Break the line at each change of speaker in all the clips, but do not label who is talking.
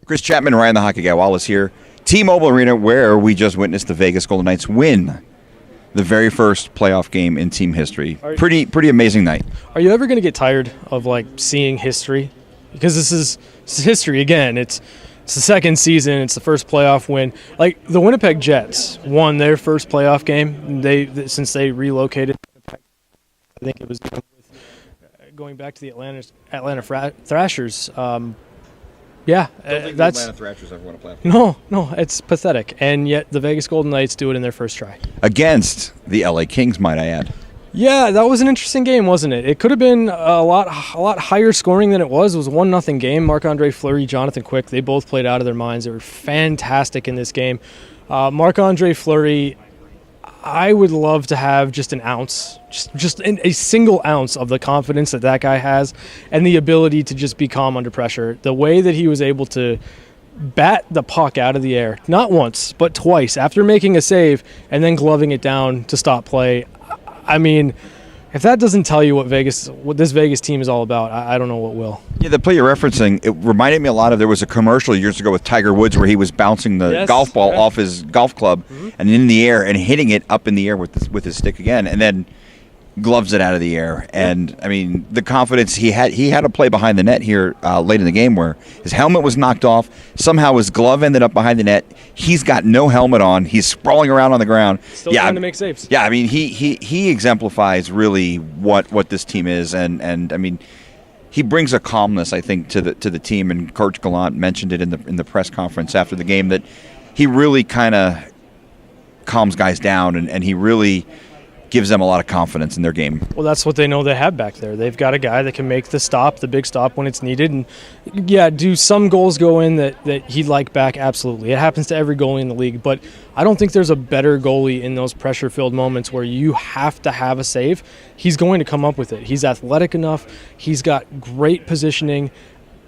Chris Chapman, Ryan the Hockey Guy Wallace here. T-Mobile Arena, where we just witnessed the Vegas Golden Knights win the very first playoff game in team history. Pretty amazing night.
Are you ever going to get tired of seeing history? Because this is history again. It's the second season. It's the first playoff win. The Winnipeg Jets won their first playoff game. Since they relocated. I think it was going back to the Atlanta Thrashers. Yeah, that's
Atlanta Thrashers ever won a playoff.
No, it's pathetic. And yet the Vegas Golden Knights do it in their first try.
Against the LA Kings, might I add.
Yeah, that was an interesting game, wasn't it? It could have been a lot higher scoring than it was. It was a 1-0 game. Marc-Andre Fleury, Jonathan Quick, they both played out of their minds. They were fantastic in this game. Marc-Andre Fleury, I would love to have just an ounce, just a single ounce of the confidence that guy has and the ability to just be calm under pressure. The way that he was able to bat the puck out of the air, not once, but twice, after making a save and then gloving it down to stop play. I mean, if that doesn't tell you what this Vegas team is all about, I don't know what will.
Yeah, the play you're referencing, it reminded me a lot of, there was a commercial years ago with Tiger Woods where he was bouncing the golf ball off his golf club and in the air and hitting it up in the air with his stick again, and then gloves it out of the air. And I mean, the confidence he had a play behind the net here late in the game where his helmet was knocked off. Somehow his glove ended up behind the net. He's got no helmet on. He's sprawling around on the ground.
Still trying to make saves.
Yeah, I mean, he exemplifies really what this team is, and I mean, he brings a calmness, I think, to the team. And Coach Gallant mentioned it in the press conference after the game that he really kind of calms guys down, and he really gives them a lot of confidence in their game.
Well, that's what they know they have back there. They've got a guy that can make the big stop when it's needed. And, yeah, do some goals go in that he'd like back? Absolutely. It happens to every goalie in the league. But I don't think there's a better goalie in those pressure-filled moments where you have to have a save. He's going to come up with it. He's athletic enough. He's got great positioning.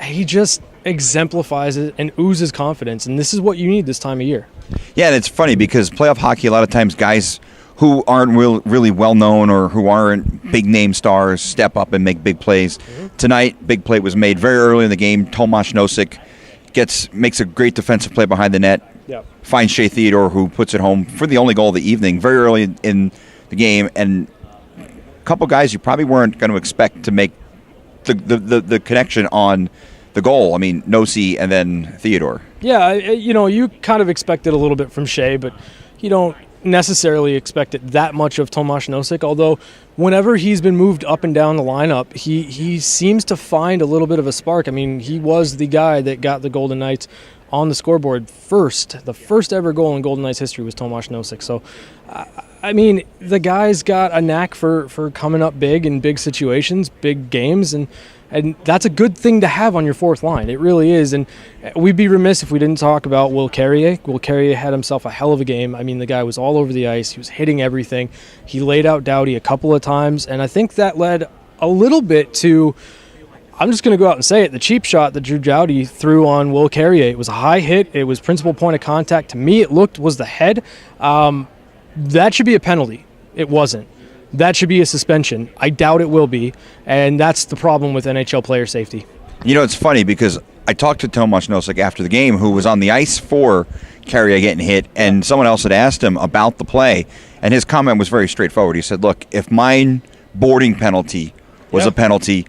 He just exemplifies it and oozes confidence. And this is what you need this time of year.
Yeah, and it's funny because playoff hockey, a lot of times guys who aren't really well-known or who aren't big-name stars step up and make big plays. Tonight, big play was made very early in the game. Tomasz Nosek makes a great defensive play behind the net, finds Shea Theodore, who puts it home for the only goal of the evening very early in the game. And a couple guys you probably weren't going to expect to make the connection on the goal. I mean, Nosey and then Theodore.
Yeah, you kind of expected a little bit from Shea, but you don't necessarily expected that much of Tomasz Nosek, although whenever he's been moved up and down the lineup, he seems to find a little bit of a spark. I mean, he was the guy that got the Golden Knights on the scoreboard first. The first ever goal in Golden Knights history was Tomasz Nosek. So, I mean, the guy's got a knack for coming up big in big situations, big games, and that's a good thing to have on your fourth line. It really is. And we'd be remiss if we didn't talk about Will Carrier. Will Carrier had himself a hell of a game. I mean, the guy was all over the ice. He was hitting everything. He laid out Doughty a couple of times, and I think that led a little bit to, I'm just going to go out and say it, the cheap shot that Drew Doughty threw on Will Carrier. It was a high hit. It was principal point of contact. To me, it was the head. That should be a penalty. It wasn't. That should be a suspension. I doubt it will be, and that's the problem with NHL player safety.
You know, it's funny because I talked to Tomasz Nosek after the game, who was on the ice for Carrier getting hit, and someone else had asked him about the play, and his comment was very straightforward. He said, look, if my boarding penalty was a penalty,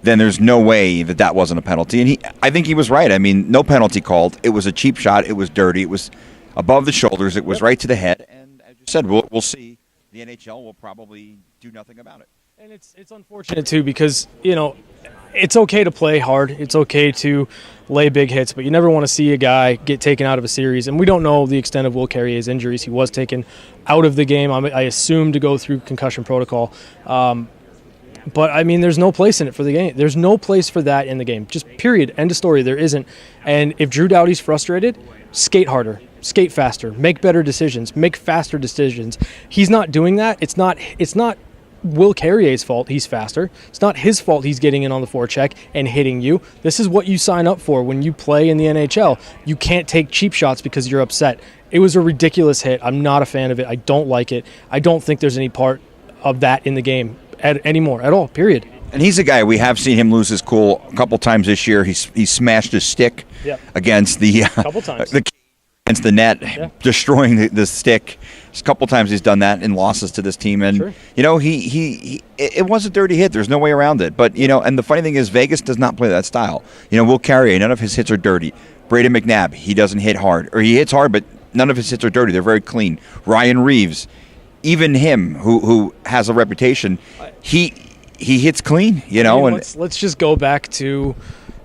then there's no way that wasn't a penalty. And I think he was right. I mean, no penalty called. It was a cheap shot. It was dirty. It was above the shoulders. It was right to the head. And as you said, we'll see. The NHL will probably do nothing about it.
And it's unfortunate, too, because, it's okay to play hard. It's okay to lay big hits, but you never want to see a guy get taken out of a series. And we don't know the extent of Will Carrier's injuries. He was taken out of the game, I assume, to go through concussion protocol. But, I mean, there's no place in it for the game. There's no place for that in the game. Just period. End of story. There isn't. And if Drew Doughty's frustrated, skate harder. Skate faster, make better decisions, make faster decisions. He's not doing that. It's not Will Carrier's fault he's faster. It's not his fault he's getting in on the forecheck and hitting you. This is what you sign up for when you play in the NHL. You can't take cheap shots because you're upset. It was a ridiculous hit. I'm not a fan of it. I don't like it. I don't think there's any part of that in the game anymore at all, period.
And he's a guy, we have seen him lose his cool a couple times this year. He smashed his stick against the
couple times.
Against the net, destroying the stick. A couple times he's done that in losses to this team. And, it was a dirty hit. There's no way around it. But, and the funny thing is Vegas does not play that style. Will Carrier, none of his hits are dirty. Braden McNabb, he doesn't hit hard. Or he hits hard, but none of his hits are dirty. They're very clean. Ryan Reeves, even him, who has a reputation, he hits clean,
Let's just go back to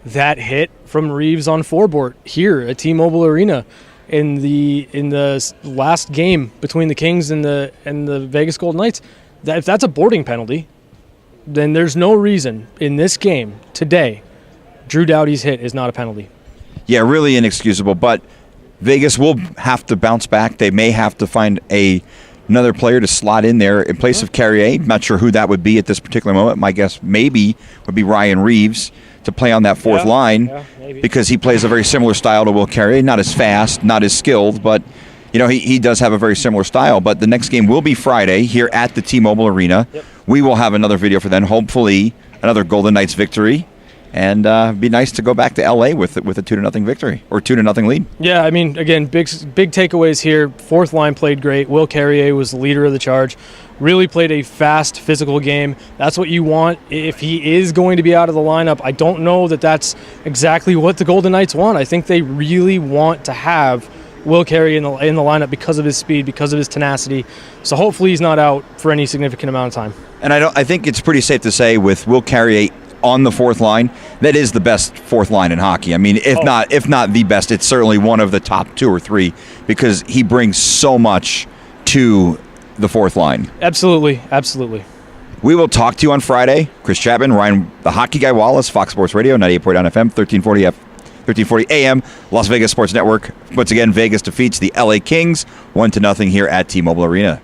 that hit from Reeves on Forbort here at T-Mobile Arena in the last game between the Kings and the Vegas Golden Knights. If that's a boarding penalty, then there's no reason in this game today Drew Doughty's hit is not a penalty.
Yeah, really inexcusable. But Vegas will have to bounce back. They may have to find another player to slot in there in place of Carrier. Not sure who that would be at this particular moment. My guess maybe would be Ryan Reeves to play on that fourth line because he plays a very similar style to Will Carrier. Not as fast, not as skilled, but he does have a very similar style. But the next game will be Friday here at the T-Mobile Arena. We will have another video for then. Hopefully another Golden Knights victory. And it'd be nice to go back to L.A. with a 2-0 victory or 2-0 lead. Yeah,
I mean, again, big takeaways here. Fourth line played great. Will Carrier was the leader of the charge. Really played a fast, physical game. That's what you want if he is going to be out of the lineup. I don't know that that's exactly what the Golden Knights want. I think they really want to have Will Carrier in the lineup because of his speed, because of his tenacity. So hopefully he's not out for any significant amount of time.
And I think it's pretty safe to say with Will Carrier on the fourth line, that is the best fourth line in hockey. I mean, if not the best, it's certainly one of the top 2 or 3 because he brings so much to the fourth line.
Absolutely.
We will talk to you on Friday. Chris Chapman, Ryan, the Hockey Guy Wallace, Fox Sports Radio, 98.9 FM, 1340 AM, Las Vegas Sports Network. Once again, Vegas defeats the LA Kings 1-0 here at T-Mobile Arena.